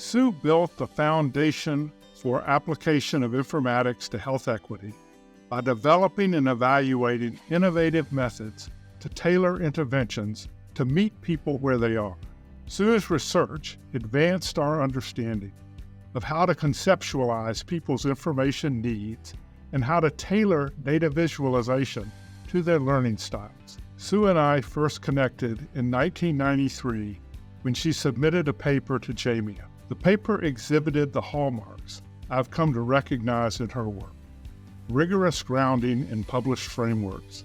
Sue built the foundation for application of informatics to health equity by developing and evaluating innovative methods to tailor interventions to meet people where they are. Sue's research advanced our understanding of how to conceptualize people's information needs and how to tailor data visualization to their learning styles. Sue and I first connected in 1993 when she submitted a paper to JAMIA. The paper exhibited the hallmarks I've come to recognize in her work: rigorous grounding in published frameworks,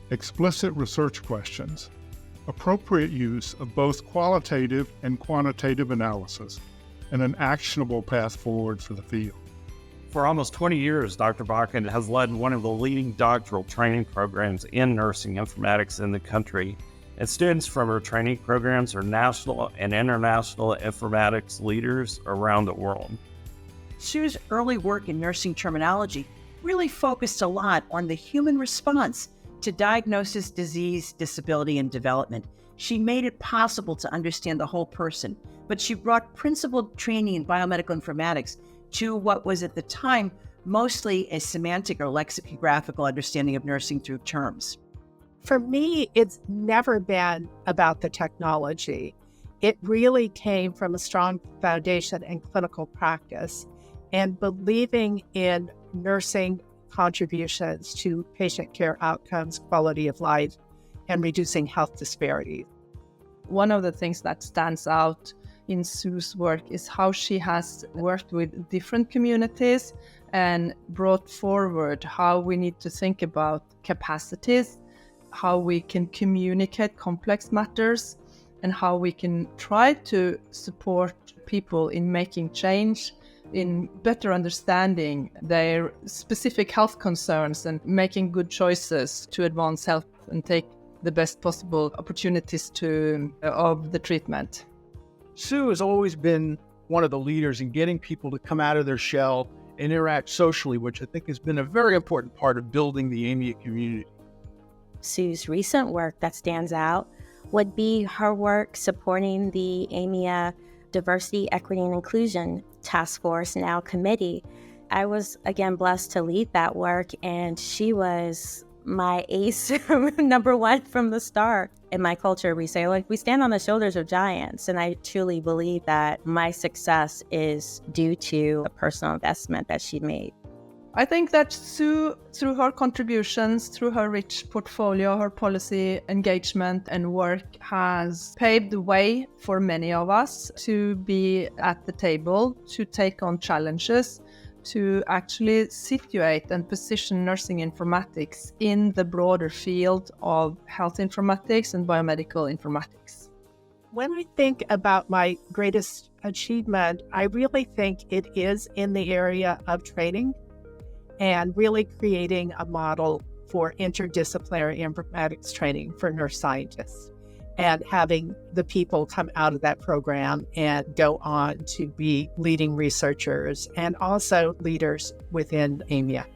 explicit research questions, appropriate use of both qualitative and quantitative analysis, and an actionable path forward for the field. For almost 20 years, Dr. Bakken has led one of the leading doctoral training programs in nursing informatics in the country, and students from her training programs are national and international informatics leaders around the world. Sue's early work in nursing terminology really focused a lot on the human response to diagnosis, disease, disability, and development. She made it possible to understand the whole person, but she brought principled training in biomedical informatics to what was at the time mostly a semantic or lexicographical understanding of nursing through terms. For me, it's never been about the technology. It really came from a strong foundation in clinical practice and believing in nursing contributions to patient care outcomes, quality of life, and reducing health disparities. One of the things that stands out in Sue's work is how she has worked with different communities and brought forward how we need to think about capacities, how we can communicate complex matters, and how we can try to support people in making change, in better understanding their specific health concerns and making good choices to advance health and take the best possible opportunities of the treatment. Sue has always been one of the leaders in getting people to come out of their shell and interact socially, which I think has been a very important part of building the AMIA community. Sue's recent work that stands out would be her work supporting the AMIA Diversity, Equity, and Inclusion Task Force, now committee. I was, again, blessed to lead that work, and she was my ace number one from the start. In my culture, we say, like, we stand on the shoulders of giants, and I truly believe that my success is due to a personal investment that she made. I think that Sue, through her contributions, through her rich portfolio, her policy engagement and work, has paved the way for many of us to be at the table, to take on challenges, to actually situate and position nursing informatics in the broader field of health informatics and biomedical informatics. When I think about my greatest achievement, I really think it is in the area of training and really creating a model for interdisciplinary informatics training for nurse scientists, and having the people come out of that program and go on to be leading researchers and also leaders within AMIA.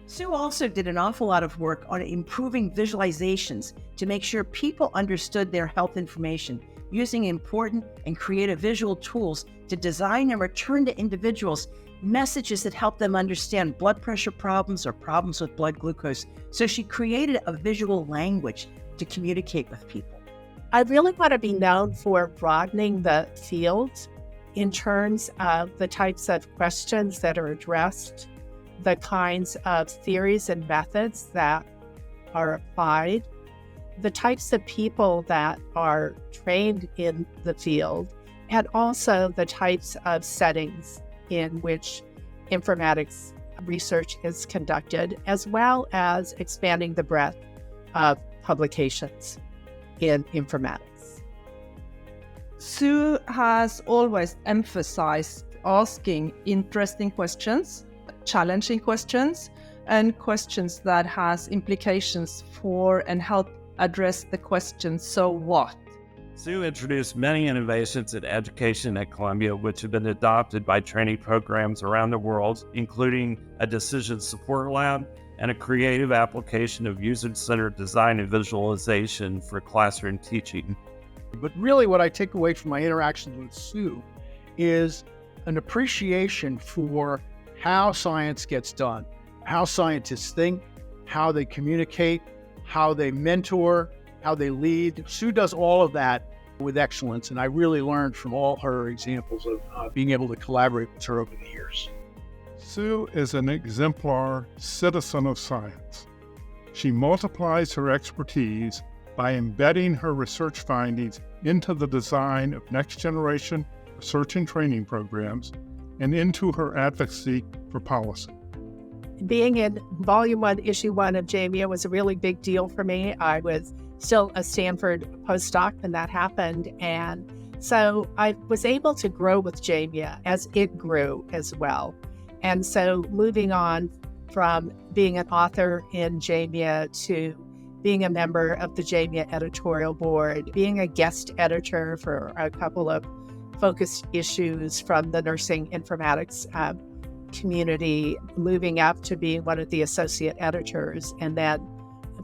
Sue also did an awful lot of work on improving visualizations to make sure people understood their health information, using important and creative visual tools to design and return to individuals messages that help them understand blood pressure problems or problems with blood glucose. So she created a visual language to communicate with people. I really want to be known for broadening the field in terms of the types of questions that are addressed, the kinds of theories and methods that are applied, the types of people that are trained in the field, and also the types of settings in which informatics research is conducted, as well as expanding the breadth of publications in informatics. Sue has always emphasized asking interesting questions, challenging questions, and questions that has implications for and help address the question, so what? Sue introduced many innovations in education at Columbia, which have been adopted by training programs around the world, including a decision support lab and a creative application of user-centered design and visualization for classroom teaching. But really what I take away from my interactions with Sue is an appreciation for how science gets done, how scientists think, how they communicate, how they mentor, how they lead. Sue does all of that with excellence, and I really learned from all her examples of being able to collaborate with her over the years. Sue is an exemplar citizen of science. She multiplies her expertise by embedding her research findings into the design of next-generation research and training programs and into her advocacy for policy. Being in Volume 1, Issue 1 of JAMIA was a really big deal for me. I was still a Stanford postdoc when that happened, and so I was able to grow with JAMIA as it grew as well. And so moving on from being an author in JAMIA to being a member of the JAMIA editorial board, being a guest editor for a couple of focused issues from the nursing informatics community, moving up to being one of the associate editors, and then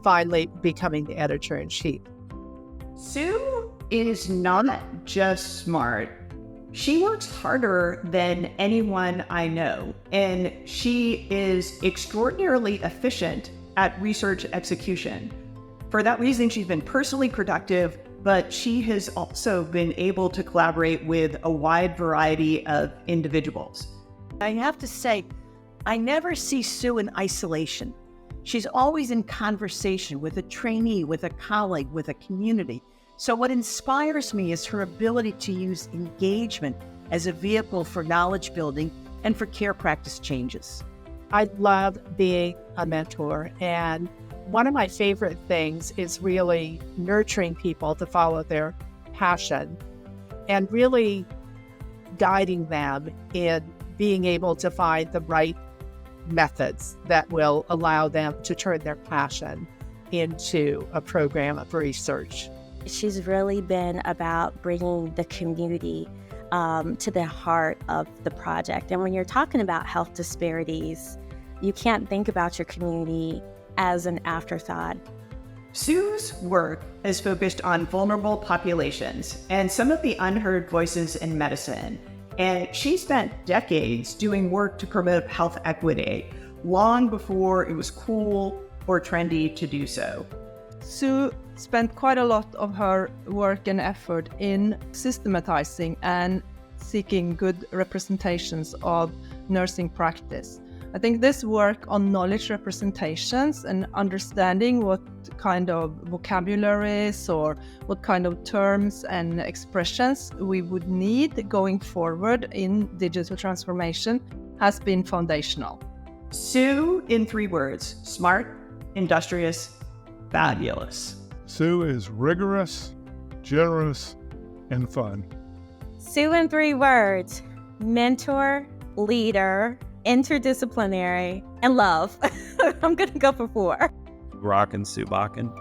finally becoming the editor-in-chief. Sue is not just smart. She works harder than anyone I know, and she is extraordinarily efficient at research execution. For that reason, she's been personally productive, but she has also been able to collaborate with a wide variety of individuals. I have to say, I never see Sue in isolation. She's always in conversation with a trainee, with a colleague, with a community. So what inspires me is her ability to use engagement as a vehicle for knowledge building and for care practice changes. I love being a mentor, and one of my favorite things is really nurturing people to follow their passion and really guiding them in being able to find the right methods that will allow them to turn their passion into a program of research. She's really been about bringing the community to the heart of the project. And when you're talking about health disparities, you can't think about your community as an afterthought. Sue's work is focused on vulnerable populations and some of the unheard voices in medicine. And she spent decades doing work to promote health equity, long before it was cool or trendy to do so. Sue spent quite a lot of her work and effort in systematizing and seeking good representations of nursing practice. I think this work on knowledge representations and understanding what kind of vocabularies or what kind of terms and expressions we would need going forward in digital transformation has been foundational. Sue in 3 words: smart, industrious, fabulous. Sue is rigorous, generous, and fun. Sue in 3 words: mentor, leader, interdisciplinary, and love. I'm going to go for 4. Rockin' Sue Bakken.